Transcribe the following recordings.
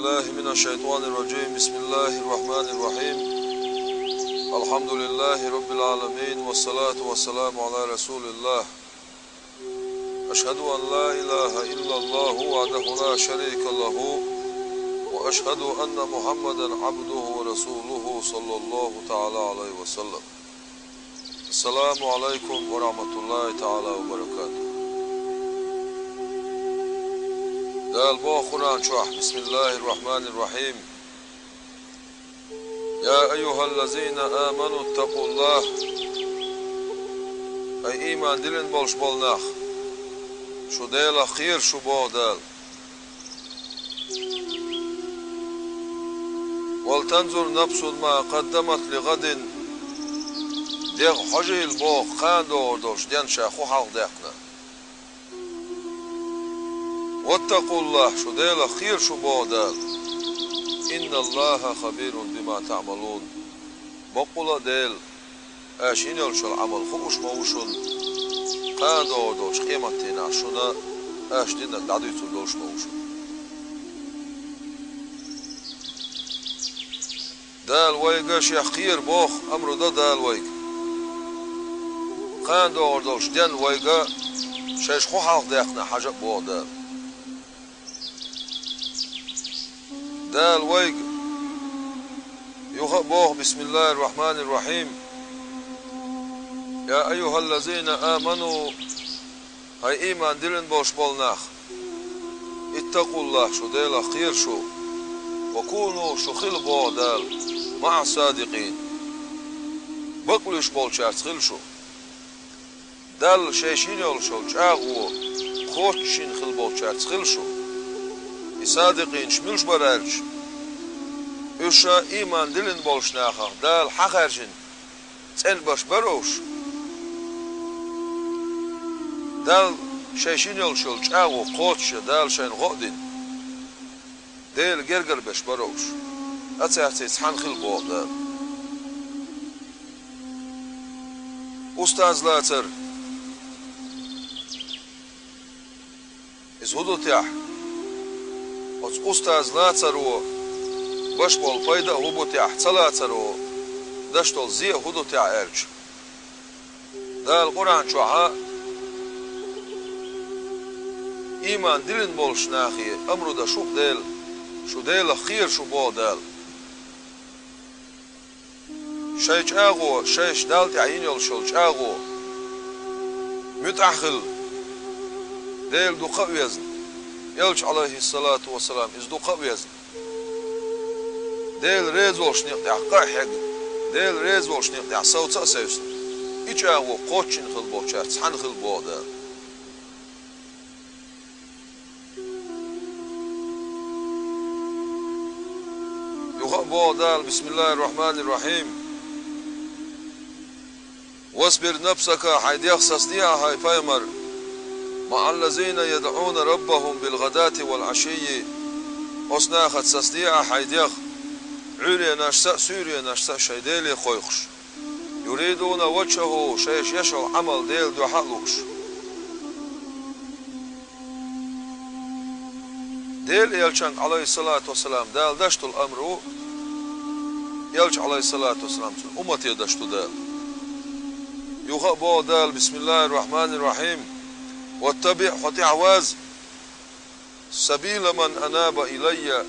بالله من الشيطان الرجيم. بسم الله الرحمن الرحيم. الحمد لله رب العالمين، والصلاة والسلام على رسول الله. أشهد أن لا إله إلا الله وحده لا شريك له، وأشهد أن محمدا عبده ورسوله صلى الله تعالى عليه وسلم. السلام عليكم ورحمة الله تعالى وبركاته. قال بو قرآن شرح. بسم الله الرحمن الرحيم. يا أيها الذين آمنوا اتقوا الله. أي إيمان دلن بولش بولناخ شو ديلا خير شو بو دال. ولتنظر نفس ما قدمت لغد. ديغ حجي البو خان دوردوش دين شاخو حق ديقنا. واتقوا الله شو ديلا خير شو بو دال. إن الله خبير بما تعملون. بقولا ديل آشين يلشو العمل خوش موشون قان دوردوش قيمتنا شونا آش دينا دعديتو دوش موشون. دال ويقا شيخ خير بوخ أمرو دا دال ويقا قان دوردوش دين ويقا شاش خو حق ديقنا حاجة بو دال. دال ويق يخبوه. بسم الله الرحمن الرحيم. يا أيها الذين آمنوا. هاي إيمان دلن بوش بولناخ. اتقوا الله شو ديلا خير شو. وكونوا شو خل بو دال مع الصادقين. بقلش بول شارت خل شو دال شيشين يول شو جاغو خوتشين خل بول شارت خل شو صادقين شملش برارج. يشا إيمان دلن بولش ناخا دال حقرجن تسأل باش بروش. دال شيشين يول شو جاغو خوتش دال شين غودين ديل جرجر باش بروش. أتعطي تحن خل بو دال. أستاذ لاتر إزهدو تيح أستاذ لاترو باش بول فايدة هبو تيح تلاترو داشتول زي هدو تيح إرج. دا القرآن شوحا إيمان دلن بولش ناخي أمرو دا شوق ديل شو ديل خير شو بو دال. شايش آغو شايش دال تعين يلشول آغو متأخل ديل دو قويزن يلش عليه الصلاة والسلام إز دو قويزن ديل ريزولش نقطع قاحق ديل ريزولش نقطع صوت أسيسن إيش آغو قوتشن خلبو شارت سحن خلبو دال. يخبو دال. بسم الله الرحمن الرحيم. واصبر نفسك حيث يخصص ليها هاي فايمر مع الذين يدعون ربهم بالغداة والعشي. أصناخت سسليها حيث يخ عري نشسأ سوري نشسأ شيديلي خويخش يريدون وجهه شيش يشعر عمل ديل دو حقلوش. ديل يلشان عليه الصلاة والسلام دال دشتو الأمر يلش عليه الصلاة والسلام أمتي دشتو دال. يخبو دال. بسم الله الرحمن الرحيم. واتبع حتعواز سبيل من أناب إلي.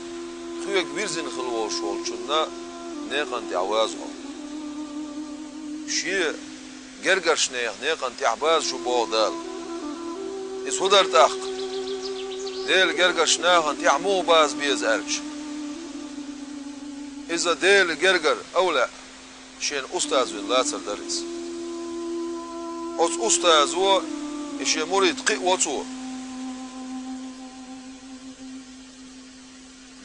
خويك بيرزن خلوه شولشنا نيقن تعوازهم شيء جرجرش نيقن تعباز شو بو دال. إس هدر تاق ديل جرجرش نيقن تعمو باز بيز أرج. إذا ديل جرجر أولا شين أستاذ بالله تردرس أستاذ هو إشي مريد قي وطو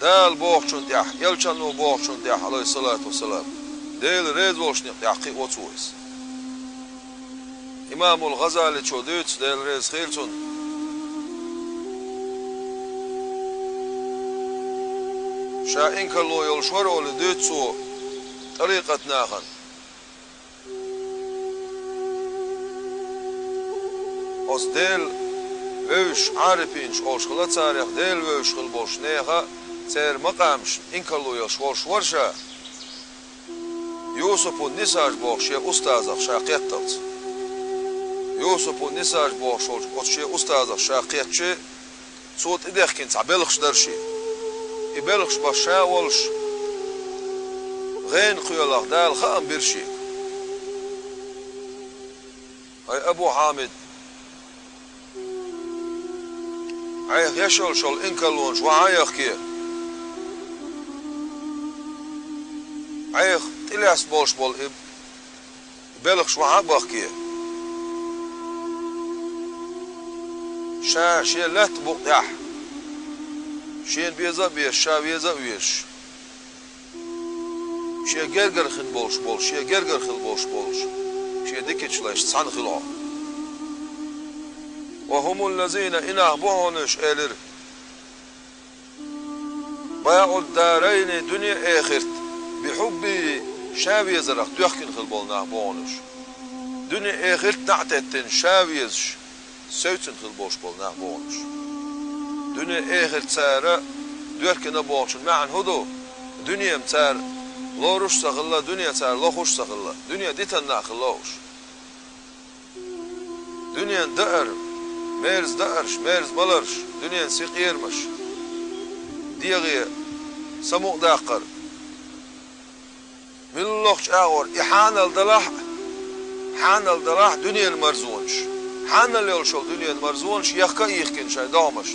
دال بوخشون تيح يلشانو بوخشون تيح عليه الصلاة والسلام ديل ريد وشنيق تيح قي وطويس. إمام الغزالي شو ديت ديل ريز خيلتون شا إنك اللو يلشورو لديتسو طريقة ناخن أص ديل ويش عارفينش أولش خلا تاريخ ديل ويش خل بوش نيخا تير مقامش إنكالو يشورش ورشا يوسف النساج بوخشي أستاذ شاقيتت يوسف النساج بوخشي أستاذ شاقيتشي صوت إدخ كنت عبلخش درشي إبلخش بشاولش غين قيولخ دال خام برشي هاي أبو حامد عيخ يشول شول إنكالونش وعايخ كيه عيخ تلياس بولش بول بلخش وعابخ كيه شا شي لا تبقح شين بيزا بيش شا بيزا ويش شي جرجر خن بولش بولش شي جرجر خل بولش بولش شي ديكتش لاش تصان خلع وهم الذين إنه بونش إلر باعوا الدارين دنيا آخرت بحب شاويز رخ تيخكن خلبولنا بونش دنيا آخرت نعتتن شاويز سوتن خلبوش بولنا بونش دنيا آخرت سارة دوركنا بونش معن هدو دنيا متار لوروش سخلا دنيا تار لوخوش سخلا دنيا ديتن ناخلوش دنيا دقر ميرز دقرش ميرز بلرش دنيا سيقيرمش ديغي سموق داقر من اللوخش اغور إحان الدلاح دنيا المرزونش حان اللي يلشل دنيا المرزونش يخكا يخكن شاي دامش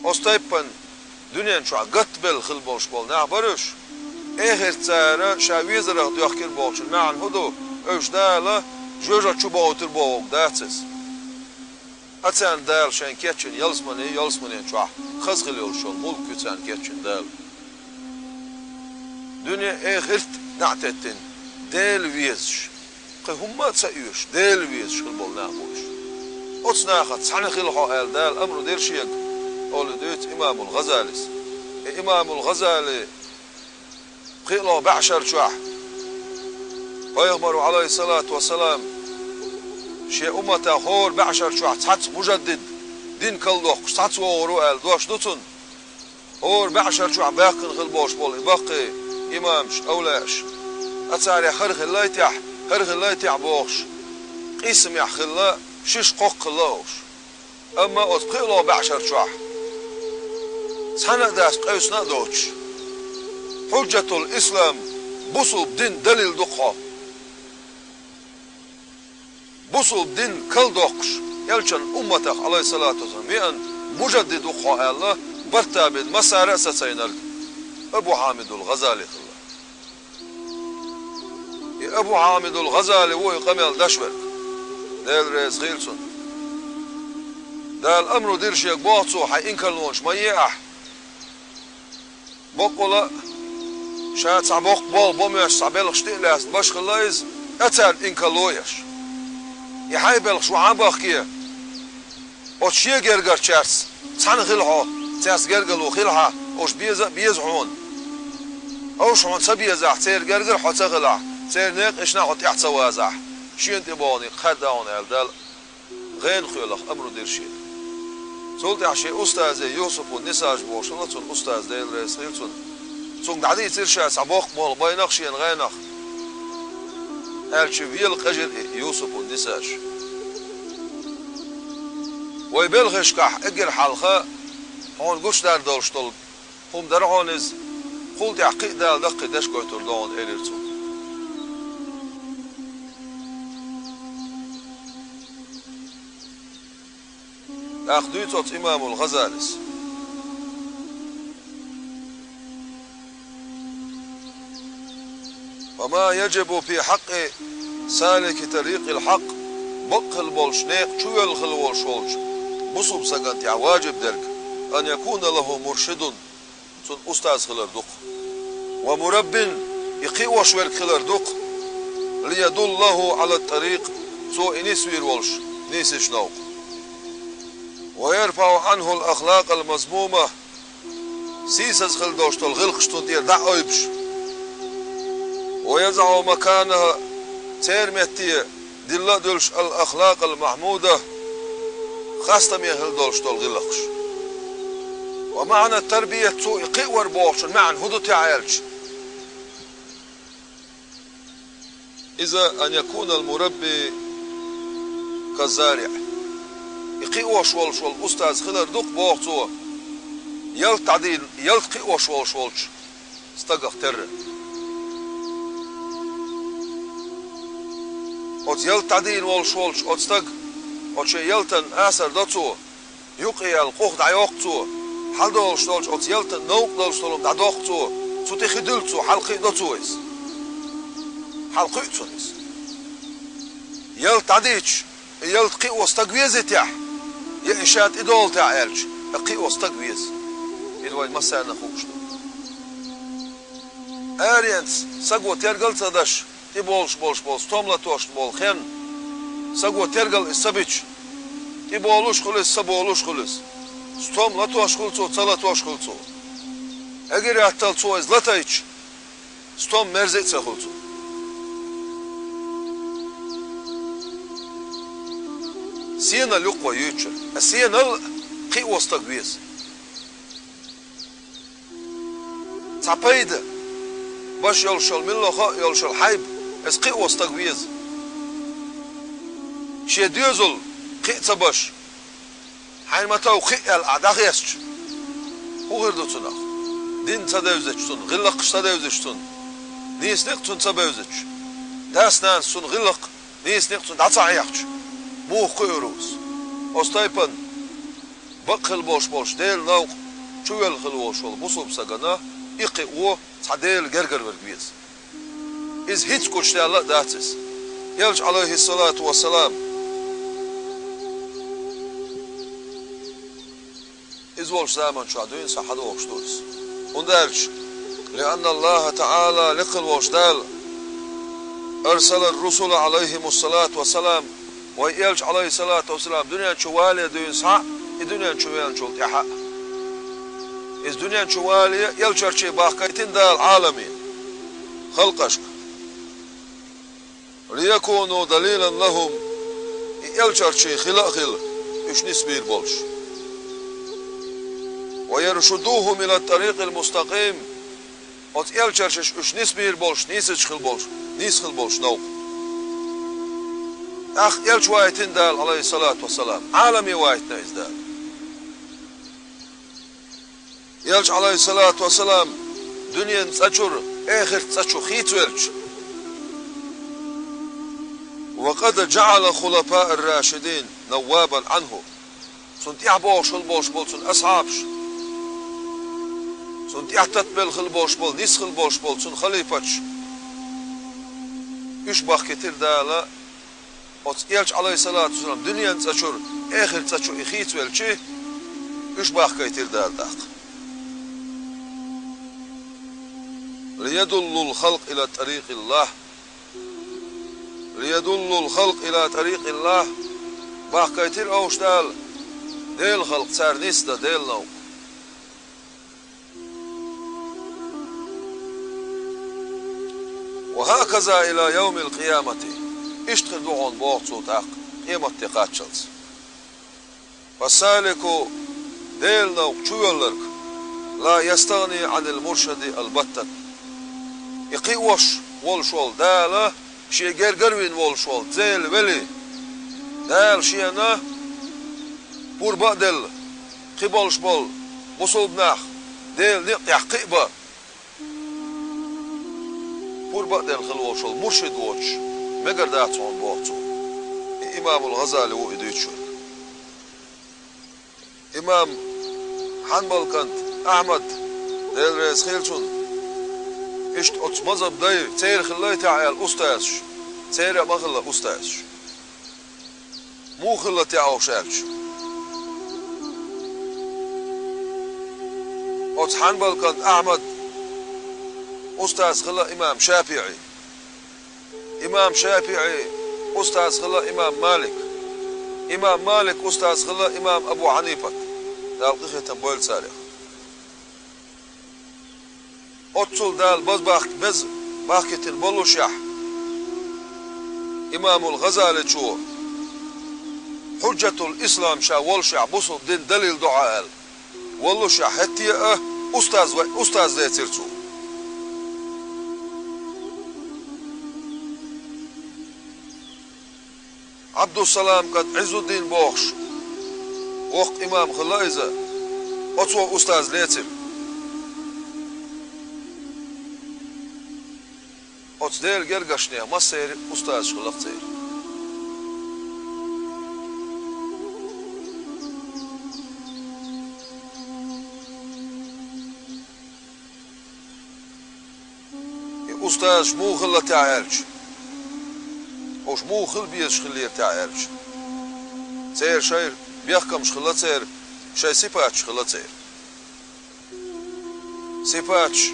أستيبن دنيا شو قتبل خلبوش بول نعبرش آخر تسارة شاويز رخ ديخكر بوش معن هدو اوش دالا جوجا چوباوتر بوغ داتس أتان دال شان كيتشن يلسمني شو خزغل يلشل ملك يتان كيتشن دال دنيا آخرت نعتتن دال ويزش قي هما تسايوش دال ويزش خلبول نعبوش أتصناخت سحنخ الحو آل دال أمرو دير شيك أولو ديت إمام الغزالي إمام الغزالي قيلوا بعشر شوح ويغمر عليه الصلاة والسلام شيء أمتا هور بعشر شوح تحت مجدد دين كالدوخ تحت وورو آل دوش دوتن هور بعشر شوح باقن غلبوش بول باقي إمامش أولاش أتاري خرخ الله يتيح بوخش قيسم يحخلا شيش قوق خلاوش أما أتقيلوا بعشر شوح سنة داس قيسنا دوش حجة الإسلام بصوب دين دليل دقها بصوب دين كل دقش يلشن أمتك عليه الصلاة والسلام يأن مجدد دقها الله برتابد مسارة سينر أبو حامد الغزالي خلا أبو حامد الغزالي هو يقمل دشورك ديل ريز غيلسون دال أمرو دير شيك باطسو حي إنكالونش ما يأح بقولا شات عبوق بول بوميش صعبيلخ شتيلاس باش خلايز أتان إنكالويش يحايبلخ شو عباخ كيه وشي جرجر تشارس تسان خلحو تاس جرجلو خلحا وش بيزعون أوش عن سبيزح تير جرجر حتى خلح تير نيق إشنا حط يحت سوازح شين تباني خداون الدل غين خيلخ أمرو دير شي سولت عشي أستاذ يوسف والنساج بوشنطون أستاذ ديل رئيس خيلتون سون دعدي ترشاس عبوق مول باينخشين غينخ الشبيل قجر يوسف والنساج ويبلغش كح اجر حلقه هون قش دار دولشتل هم درعونز قلت عقيد دال دق داش قوتر دون إليرتو أخدويتوت إمام الغزالس وما يجب في حق سالك طريق الحق بق البولشنيق شو يلخل والشولش بصب سقنت واجب درك أن يكون له مرشد أستاذ خلردق ومرب يقيوش خلردق ليدل له على الطريق سو إنسوير والش نيسش نوق ويرفع عنه الأخلاق المذمومة سيسز خلدوش تلغلقش تدير دع أيبش ويضع مكانها تيرمتي دل دلش الأخلاق المحمودة خاصة من هل دولش تلغلقش ومعنى التربية سوء قوة بوشن معنى هدو تعالج. إذا أن يكون المربي كالزارع يقوى شوال أستاذ خلر دوق بوغتو يلت عدين يلت قوى شوالش استقق تر أت يلت عدين والشوالش أت استق أت شي يلتن آسر داتو يقي القوخ دعيوقتو حال دولشتولش أت يلتن نوق دولشتولم دعدوقتو تو تخدلتو حلقي داتويس حلقي تونيس يلت عديش يلت قوى استقويزي تاح يأشات إدول تعالج قوى استقويز إدواي مسانا خوشتو أرينس سقوى ترقل تدش تبولش توملا توشت بول خين سقوى ترقل السبيش تبولوش خلص سبولوش خلص توملا توش خلصو تلا توش خلصو أجري عتال تويز لتايش ستوم مرزيت سخلصو سينا لقوى يوتشر السينا قوى استقويز تعبيده باش يلشل ملخا يلشل حيب اس قوى استقويز شي ديوزل قيتا باش حين متاو قيال أداغيسش هو غير دوتناخ دين تدوزتشتون غلق تدوزتشتون نيس نقتون تبوزتش داس نان سون غلق نيس نقتون داتعيقش مو قيروس أستايبن بقل بوش ديل نوق شويل خلوش بوصوب ساقنا إقي او تعديل جرجر ورقبيز إز هيت كوش الله داتس يلج عليه الصلاة والسلام إز والش زمان شادوين صحد وقشتوس وندرج لأن الله تعالى لقل وشدال أرسل الرسل عليهم الصلاة والسلام ويلج عليه الصلاة والسلام دنيا شوالي دوين صح دنيا شوالي شولت يحق إز دنيا شوالي يلجر شي باقيتين دا العالمين خلقشك ليكونوا دليلا لهم يلجر شي خلق إش نسبير بولش ويرشدوهم إلى الطريق المستقيم وت يلجر شي إش نسبير بولش نيسج خل بولش نيس خل بولش نوق أخ يلج وايتين دال عليه الصلاة والسلام عالمي وايتنا إزدال يلج عليه الصلاة والسلام دنيا تسجر آخر تسجر خيت ورج وقد جعل خلفاء الراشدين نوابا عنه سنت يحبوش البوش بول سن أصحابش سنت يحتتبل خلبوش بول نيس خلبوش بول سن خليفتش يشبخ كتير دالا يلج عليه الصلاة والسلام دنيا تسجر آخر تسجر خيت ورج يشبخ كتير دال داق ليدل الخلق إلى طريق الله ليدل الخلق إلى طريق الله باقيتير أوشتال ديل خلق سار نيستا ديل نو وهكذا إلى يوم القيامة اشتغل دعون بوغتو تاق قيمة تقاتشلس فالسالك ديل نو شويلرك لا يستغني عن المرشد البتة يقيوش والشول دالا شي جرجروين والشول زيل ولي دال شينا بور بدل قبولش بول مصوب ناخ ديل نقطع قيبة بور بدل خلوشول مرشد ووش مقر داتون بوغتو إمام الغزالي وإديتشو إمام حنبل كانت أحمد ديل رئيس خيلشون إشت أتمزب داي تير خلاي تعال أستاذ تير ما خلا أستاذ مو خلا تعال شارج أت حنبل كان أحمد أستاذ خلا إمام شافعي إمام شافعي أستاذ خلا إمام مالك إمام مالك أستاذ خلا إمام أبو حنيفة دالقيخة تنبويل ساريخ أتصل دال بز باكتن بلوشح إمام الغزالي شو حجة الإسلام شا والشع بصل دين دليل دعاء والله شحتي أستاذ ذي ترتو عبد السلام قد عز الدين بوخش وقت إمام خلايزة أطوى أستاذ ليتر أتدير جرجشنيا ما سير أستاذ خلاق سير أستاذ مو خلا تعالج وش مو خل بيش خلير تعالج سير شير بيحكم شخلا سير شيء سيباتش خلا سير سيباتش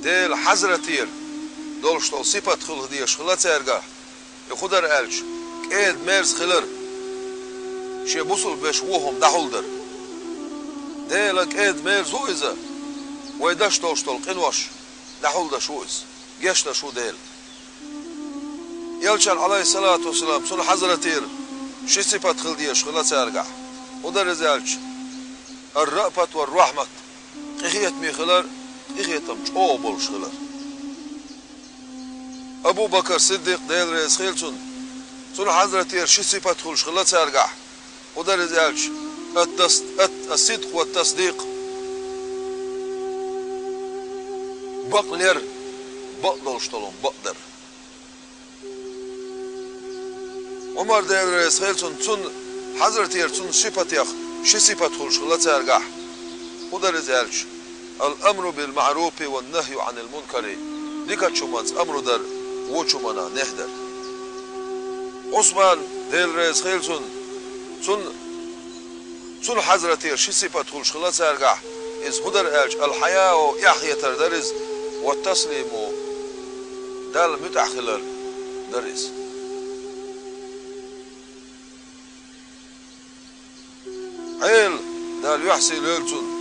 ديل حزرتير دولشتو سيبات خل هديش خلا سيرجا يخدر ألج كيد ميرز خلر شي بوصل بيش وهم دحولدر ديل كيد ميرز وإذا ويداش توشتو القنوش دحولدا شويز جيشنا شو ديل يلشان عليه الصلاة والسلام سن حزرتير شي سيبات خل ديش خلا سيرجا ودر يزالج الرأفة والرحمة إخيت مي خلر إخيتم شو بولش خلر أبو بكر صديق ديل رئيس خيلسون سن حزرتير شي سيبات خلش خلا سيرجا ودر يزالج الصدق والتصديق بقلر بقدرشتلون بقدر عمر ديل رئيس خيلسون سن حزرتير سن صفات شي صفات خلش خلا سيرجا ودر يزالج الأمر بالمعروف والنهي عن المنكر ديكا شومانز أمر در وشومانا نهدر عثمان ديل رئيس خيلسون سن حزرتير شي صفات خلش خلا سيرجا إز هدر ألج الحياة يحيى تردرز والتسليم دال متأخلر درز عيل دال يحسي ليلتون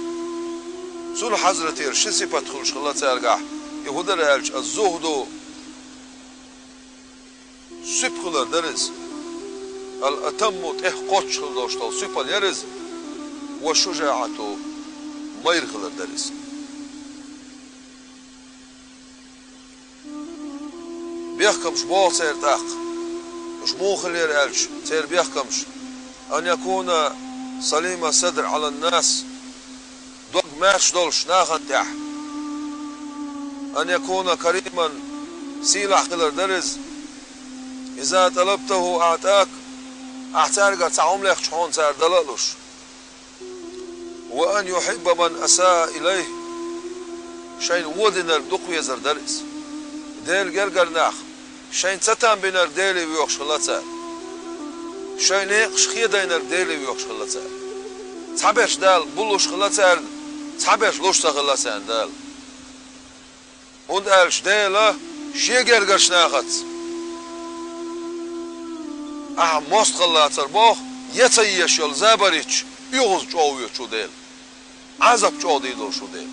سن حزرتير شي صفات خلش خلا سيرجا يهدر ألج الزهد سبخلر درز الأتم تحقوش خلوشتو سبال يرز والشجاعة مير خلر درز بيحكمش بول سير تاق مش مو خلير ألج سير بيحكمش أن يكون سليم الصدر على الناس دوق ماش دولش ناخن تاح أن يكون كريما سيلح خلر درز إذا طلبته أعطاك أحتارق تعوم لك شحون سير دلالوش وأن يحب من أساء إليه شين ودنر دقو يزر درز ديل جرجر ناخ شين ستان بينر ديلي ويوخش خلاتسار شين يقش خيدينر ديلي ويوخش خلاتسار تحبش دال بلوش خلاتسار تحبش لوش تخلاتسار دال und ألش ديلا شي جرجرش ناخت موست خلاتسار بوخ يتيش يول زابريتش يوغز جوويو شو ديل عذاب جو ديدو شو ديل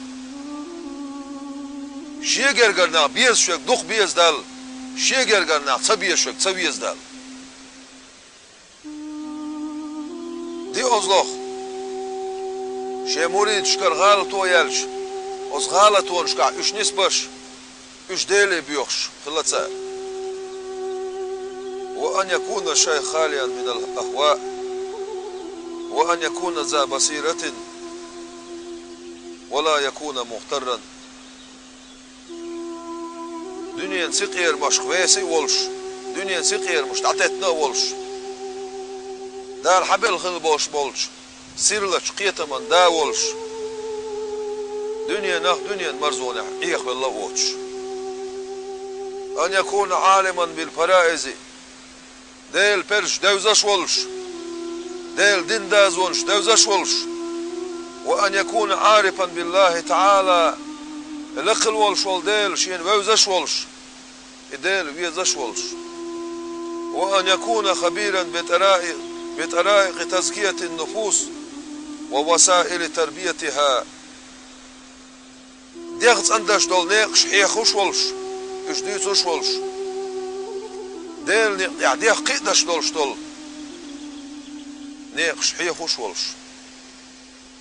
شي جرجرنا بيز شوك دوخ بيز دال شي جرجرنا تبيز شوك تبيز دال دي أزلوخ شي مريد شكر غالطو يلش أز غالطو نشكع إش نسبش إش ديلي بيوخش خلاتسار وأن يكون الشيء خاليا من الأهواء وأن يكون ذا بصيرة ولا يكون مغترا دنيا سقير مش خويسي ولش دنيا سقير مش تعتتنا ولش دار حبل خلبوش بولش سيرلش قيتا من دا ولش دنيا نخ دنيا مرزونة إيخ والله ووش أن يكون عالما بالفرائز ديل برش دوزش ولش ديل دين داز ولش دوزش ولش وأن يكون عارفا بالله تعالى لقل ولش والديل شين ووزش ولش ديل ويزش ولش وأن يكون خبيرا بطرائق تزكية النفوس ووسائل تربيتها ديغت عندش دول نيقش حيخوش ولش إش ديتوش ولش ديل ديغ قيدش دولش دول نيقش حيخوش ولش،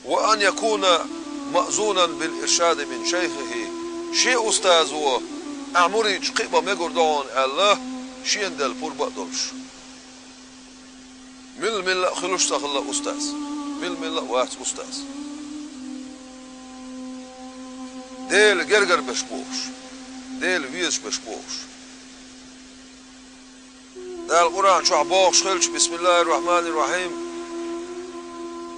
وأن يكون مأذونا بالإرشاد من شيخه شيء أستاذ هو أعمريج قيبة مقردون الله شيء دل بوربا دولش من الملة خلوش تخلى أستاذ من الملة واحد أستاذ ديل جرجر بشبوش ديل ويش بشبوش ده القرآن شو عبوش خلش بسم الله الرحمن الرحيم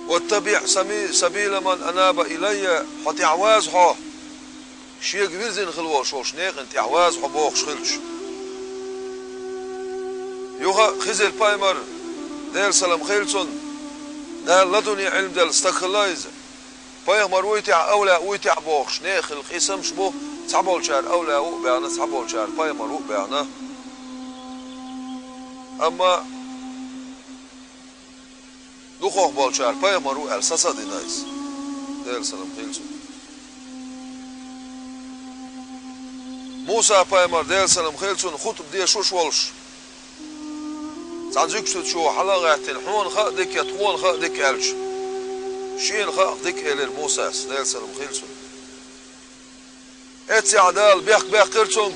واتبع سبيل من أناب إلي حتى عواز حا شيء جوزين خلوش وش نيق انت عواز حبوش خلش يوها خزل بايمر ديل سلام خيلسون ديل لدني علم ديل استخلايز بايمر ويتع أولا ويتع بوخش نيخ الخيسم شبو تعبول شار أولا وبيانا تعبول شار بايمر وبيانا أما دوخوخ بالشار بايمر وألساسا دي نايس ديل سلام خيلسون موسى بايمر ديل سلام خيلسون خطب دي شوش ولش تعزيك شو حلقة تلحون خاق ديك يتخون خاق ديك ألش شين خاق ديك إلير موسى ديل سلام خيلسون اتسي عدال بيخ قرتسون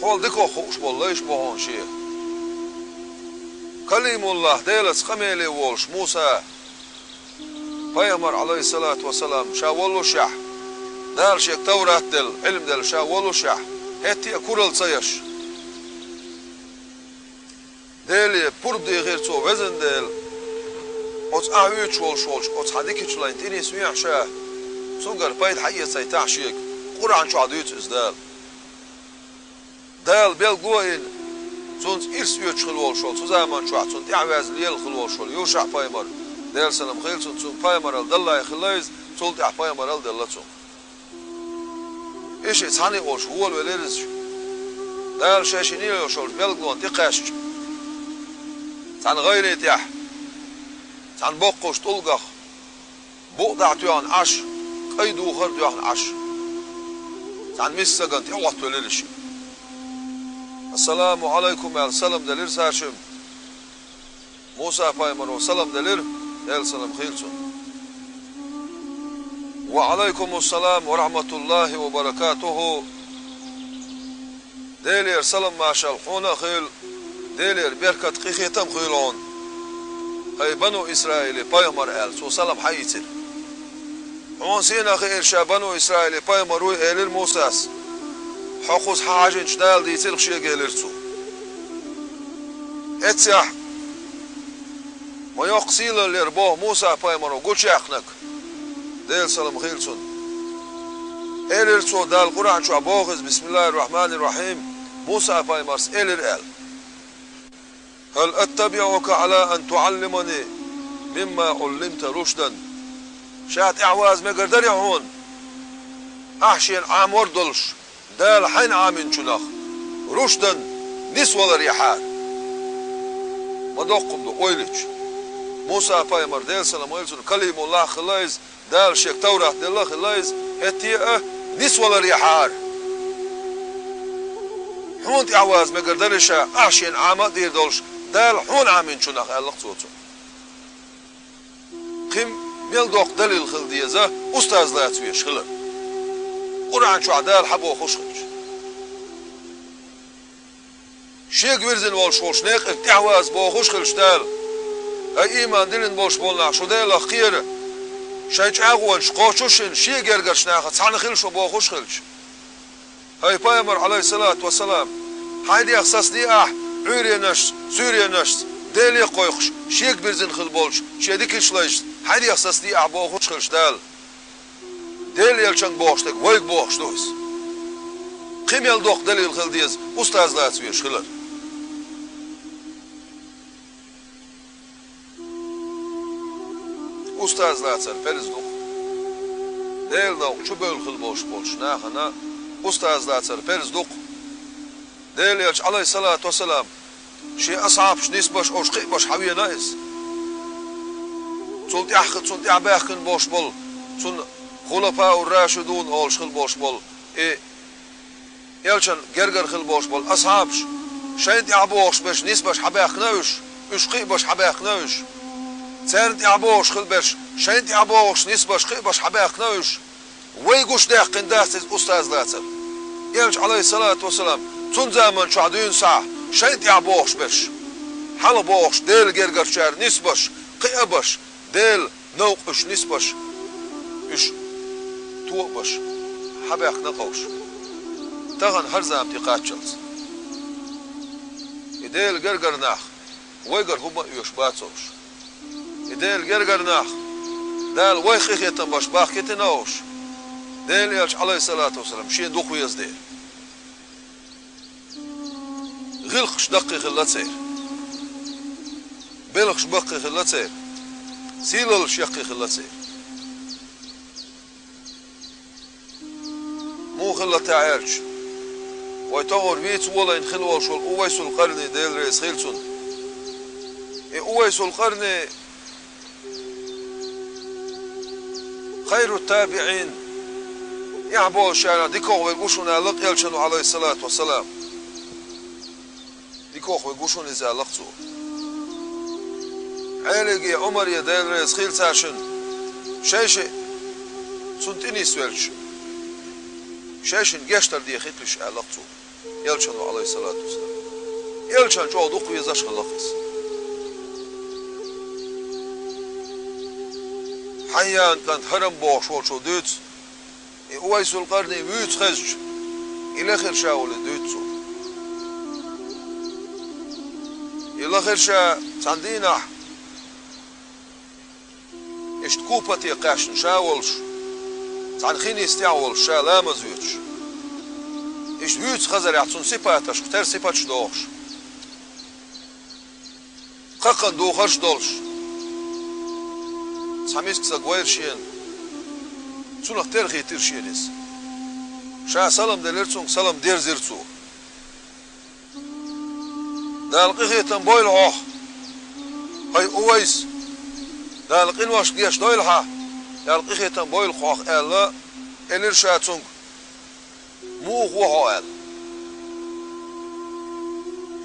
حول ديكو خوش بالليش بهون شيه كليم الله ديلس خميلي وولش موسى بايمر عليه الصلاة والسلام شاولو شح دال شيك تورات دل علم دل شاولو شح هتي كورل سيش ديلي بردي غير تو وزن ديل اوت اعويت شولش اوت حديكي شلاين تيني سميع شاه سونغر بايد حية سيتاع شيك قرآن شو عدويت ازدال دال بيلقوين زونز إرس يوتش خلوال شول زمان شو عطون تعوز ليل خلوال شول يوشع بايمر ديل سلام خيلسون زون بايمر الدلا يخليز زول تع بايمر الدلا زون إيش ثاني أوش هو الوليرز دال شاشيني شول بيلقون تقاش عن غير تيح عن بقوش تلقخ بقدع تيان عش قيدو خر تيان عش عن مسجن تيوات وليرش السلام عليكم يا سلام دلير ساشم موسى بايمر وسلام دلير يا سلام خيلسون وعليكم السلام ورحمة الله وبركاته ديلير سلام ما شالحونا خيل ديلير بركة قيخيتم خيلون هاي بنو إسرائيل بايمر آل سو سلام حيتر عون سينا خير شا بنو إسرائيل بايمر وإيلير موساس حقوس حاجن شدال دي تلخ شيء قيلرتو اتسح ما يقصيل اللي ربوه موسى بايمر وقول شيخنك ديل سلام خيلسون إيلرتو دال قرآن شو عبوغز بسم الله الرحمن الرحيم موسى بايمرس إيلر آل هل أتبعك على أن تعلمني مما علمت رشدا شات إعواز ما قدر يعون أحشين عامور دلش دال حين عامين شنخ رشدا نسوة الريحان ما دوقم دو قويلج موسى بايمر ديل سلام ويلسون كلم الله خلايز دال شيك تورات ديل الله خلايز هتيه نسوة الريحان حون تعواز ما قدرش أحشين عامة دير دولش دال حون عامين شنخ ألق صوتو قم ميل دوق دليل خلديزة أستاذ لا يتويش خلر قرآن شو عدال حبو خوشخش شيك ويرزن والشوش نيق ارتعواز بو خوشخلش دال اي ايمان دلن بوش بولناق شو دال اخير شايج اغوان شقوشوشن شيك ارقرش ناخد سعن خلشو بو خوشخلش هاي بايمر عليه الصلاة والسلام هايدي اخصاص دي عوري نشت سوريا نشت دالي قويقش شيك بيرزن خل بولش شيديك الشلايش هايدي اخصاص دي بو خوشخلش دال دل يلچن بوشتك ويك بوش دوس قيم يلدوق دليل خلديز استاذ لا تسويش خلر استاذ لا تسر فرز دوق دل نوق شو بول خل بوش بولش ناخنا استاذ لا تسر فرز دوق دل يلچ عليه الصلاة والسلام شي اصحاب شنيس باش اوش قي باش حوية نايس صلت يحخد صلت يعباخن بوش بول صلت خلفاء الراشدون أول شخل بوش بول يلشن جرجر خل بوش بول أصحابش شايد يعبوش باش نسبش حباخ نوش إش قيبش حباق نوش سانت يعبوش خلبش شنت يعبوش نسبش قيبش حباق نوش ويقوش داق قنداس أستاذ لاتر يلش عليه الصلاة والسلام تون زمن شعدين ساعة شنت يعبوش بش حلبوش ديل جرجر شار نسبش قيبش ديل نوقش نسبش إش توقبش حباق نقوش تغن هرزام تقاتشلز يديل جرجر ناخ ويجر هما يشباتوش يديل جرجر ناخ دال ويخيخ يتنبش باخ يتنوش ديل يلش عليه الصلاة والسلام شين دوخ ويزدير غلقش دقي خلاتسير بلقش بقي خلاتسير سيلل شيقي خلاتسير مو خلات عيرش ويتغور بيت ولا ينخلوا شو الأويس القرن ديل رئيس خيلسون أويس القرن خير التابعين يعبو الشارع ديكوخ ويقوشون لق يلشنو عليه الصلاة والسلام ديكوخ ويقوشون إذا لقتو عيلقي عمر يديل رئيس خيل ساشن شيشي سنتيني سويلش شاشن جاشتر دي خيتلش علاقته يلشنو عليه الصلاة والسلام يلشن جو دوق ويزاش خلقس حيان كانت هرم بوش وشو دوت اويس القرن ويت خزج الى خير شاول دوتسو الى خير شا صندينا اشتكوبتي قاشن شاولش تعنخيني استعول شالا مزويتش إيش ويتس خزر يعطون سيباتش كتير سيباتش دوخش قاقن دوخرش دولش ساميسك ساقوير شين تسونخ ترخي تير شينيس شا سلام دليرتسون سلام دير زيرتسو دالقيخي تنبويل هوخ هاي اويس دالقين واش ديش دويلها دالقيخي تنبويل خوخ الا الير شاتسونغ مو هو هال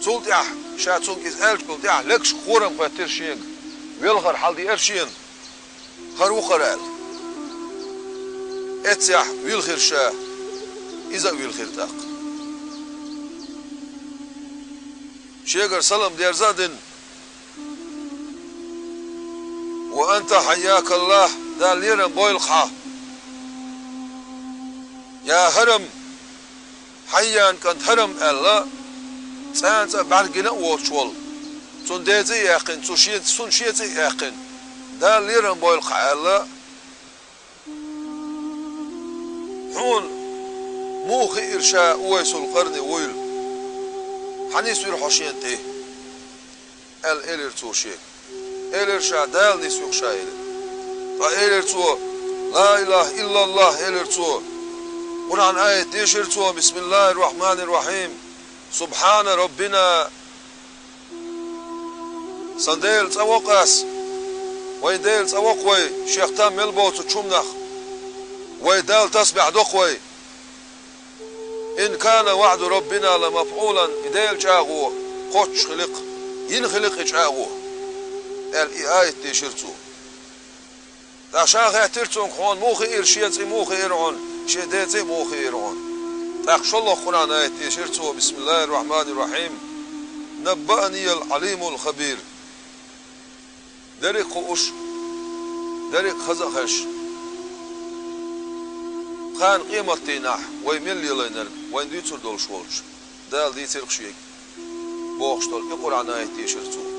صوت يا شاتسونغ إز ألش قلت يا لكش خورم خاتير شين ويلخر حالدي أرشين خرو خرال اتسح ويلخر شا إذا ويلخر تاق شيغر سلام دير زادن وأنت حياك الله دال ليرن بويلخا يا هرم حيان كانت هرم الله سانت بعرقنا وشول سون ديزي يقين سون شيزي يقين دال ليرن بويلخا الله حون موخي إرشاء ويسو القرن ويل حنيس ويرحوشين تيه الإلير توشيك إليرشاء دال نسيوخ شايل فإلير تو لا إله إلا الله إلير تو قرآن آية تيشير تو بسم الله الرحمن الرحيم سبحان ربنا سنديل تاوقاس ويديل تاوقوي شيخ تام ملبوت تشمنخ ويدال تسبع دقوي إن كان وعد ربنا لمفعولا إديل جاغو قوتش خلق ينخلق جاغو الآية تيشيرتو تاشاغ اعترتون خون موخي إرشيتي موخي إرعون شديتي موخي إرعون تاقش الله قرآن آية تيشيرتو بسم الله الرحمن الرحيم نبأني العليم الخبير دريق قوش دريق خزخش خان قيمة تيناح ويميل يلينر وين ديتر دول شولش دال ديتر خشيك بوخش دول القرآن آية تيشيرتو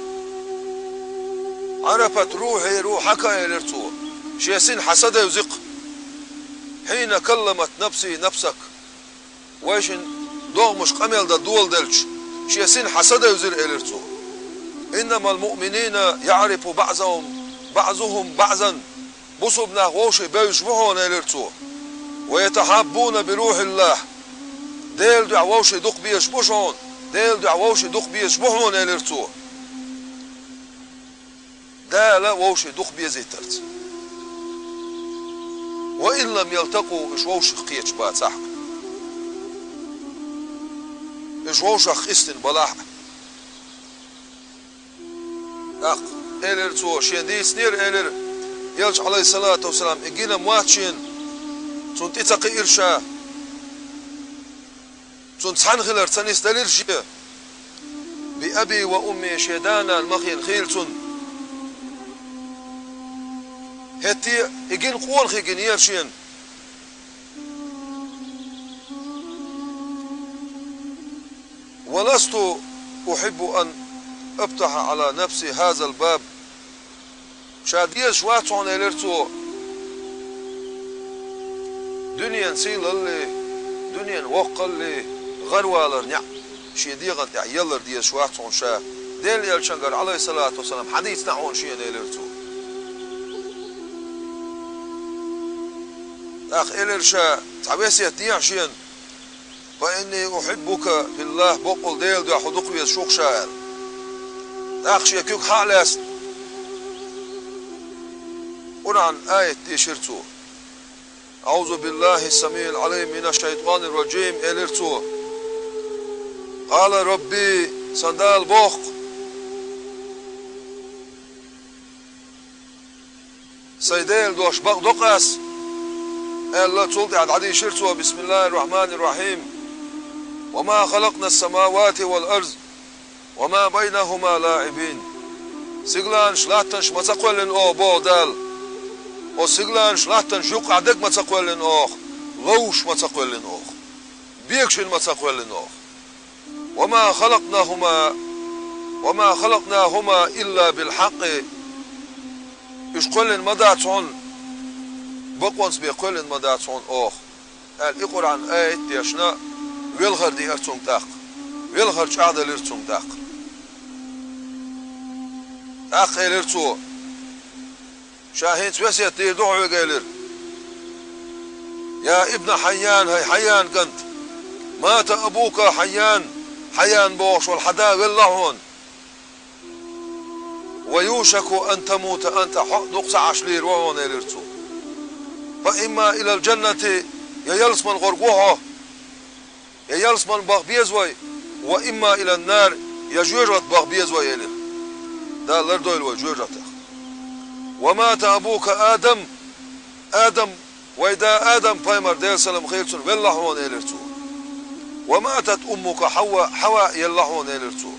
عرفت روحي روحك يلرتو شيسين حسد يزق حين كلمت نفسي نفسك ويشن دوغمش قميل دا دول دلش شيسين حسد يزر يلرتو إنما المؤمنين يعرف بعضهم بعضا بصبنا غوشي بيشبهون يلرتو ويتحابون بروح الله ديل دعووشي دق بيشبهون ديل دعووشي دق بيشبهون يلرتو دا لا ووشي دق بيزيترت وإن لم يلتقوا إش ووشي خيتش بات صح إش ووشي خيستن بلاح أق إلر تو شين دي سنير إلر يلج عليه الصلاة والسلام إجينا مواتشين تون تتقي إرشا تون تحن خلر تنيس دليرشي بأبي وأمي شيدانا المخين خيلتون هتي إجين قول خيجين يرشين ولست أحب أن أفتح على نفسي هذا الباب شادية شواتون إلرتو دنيا سيل اللي دنيا وقل اللي غروالر نع شيدي غنت يلر دي شواتون شا ديل يلشنقر عليه الصلاة والسلام حديث نعون شيء إلرتو أخ إلرشا تعبيسية ديعشين فإني أحبك بالله بقول ديل دو حدوق يسوق شاعر أخ شيكوك حالس ونعن آية تيشرتو أعوذ بالله السميع العليم من الشيطان الرجيم إلرتو قال ربي صندال بوخ سيديل دوش بق دقس الله تولتي عد عدي شرتو بسم الله الرحمن الرحيم وما خلقنا السماوات والأرض وما بينهما لاعبين سيغلان شلاتن شمتقولن أو بودال او سيغلان شلاتن شوق عدك متقولن أوخ غوش متقولن أوخ بيكشن متقولن أوخ وما خلقناهما إلا بالحق يشقولن مداتون بقونس بيقولن مداتون أوخ الإقر عن آية يشنا ويلغر دي ارتون تاق ويلغر شعدل ارتون تاق أخي لرتو شاهين توسيت يدعو قيلر يا ابن حيان هاي حيان كنت مات أبوك حيان بوش والحدا واللهون ويوشك أن تموت أنت دقس عشلير وهون لرتو فإما إلى الجنة يلس من غرقوها يلس من بغبيزوي وإما إلى النار يجوجت بغبيزوي يلر دا لردويل وجوجت ومات أبوك آدم وإذا آدم بايمر ديل سلام خيرتون واللهون إلرتو وماتت أمك حواء يلهون إلرتو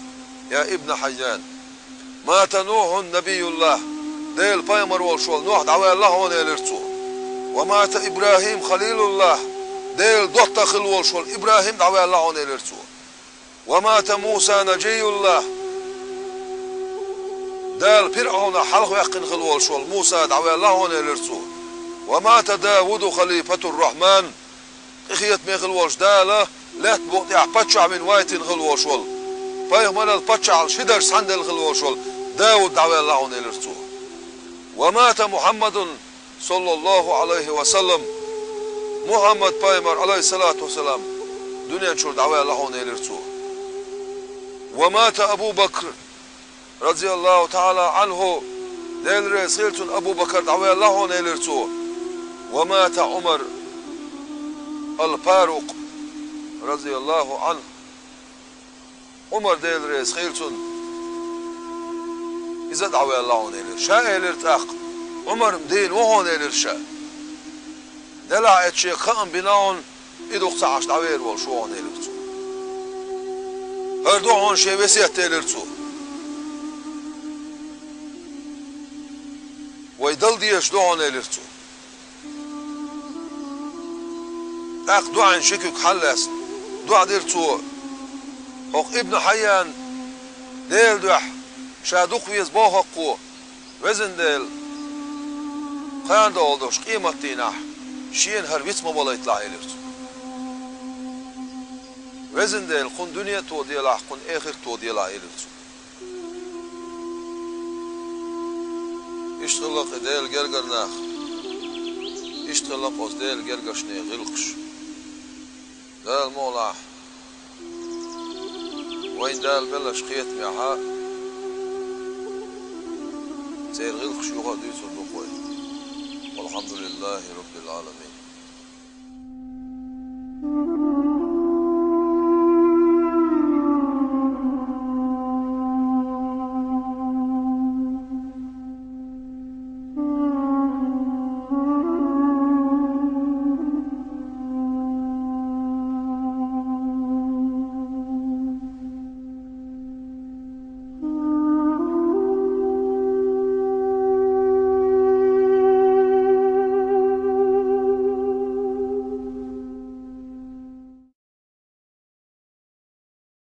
يا ابن حيان مات نوح نبي الله ديل بايمر والشول نوح دعوى اللهون إلرتو ومات إبراهيم خليل الله ديل دوت خل والشول إبراهيم دعوى اللهون إلرتو ومات موسى نجي الله دال فرعون حلق يقن خلوال شول موسى دعوى الله هون الارتو ومات داود خليفة الرحمن اخيت مي خلوالش داله لا تبقى باتشع من وايتين خلوال شول فايهمنا الباتشع شدر سندل خلوال شول داود دعوى الله هون الارتو ومات محمد صلى الله عليه وسلم محمد بايمر عليه الصلاة والسلام دنيا شور دعوى الله هون الارتو ومات أبو بكر رضي الله تعالى عنه ديل رسيلتون أبو بكر دعوى الله هون إلرتو ومات عمر الفاروق رضي الله عنه عمر ديل رسيلتون إذا دعوى الله هون إلر شاء إلرتاق عمر مدين وهون إلر شاء دلع اتشي خام بناون إدو قصعش دعوى إلر شو هون إلرتو هردو هون شي وسيت إلرتو ويدل ديش دعون إلرتو اق دعان شكك حلس دع ديرتو اق ابن حيان ديل دح شادوق ويز باهقو وزن ديل خان دولدوش قيمة دينح شين هربيت مبالا يطلع إلرتو وزن ديل خون دنيا تو ديلا خون اخر تو ديلا إلرتو اشتغلق ديل جرجر ناخ اشتغلق اوز ديل جرجر شني غلقش دال مولع وين دال بلش خيط معها سير غلقش يغادي صدقوي والحمد لله رب العالمين.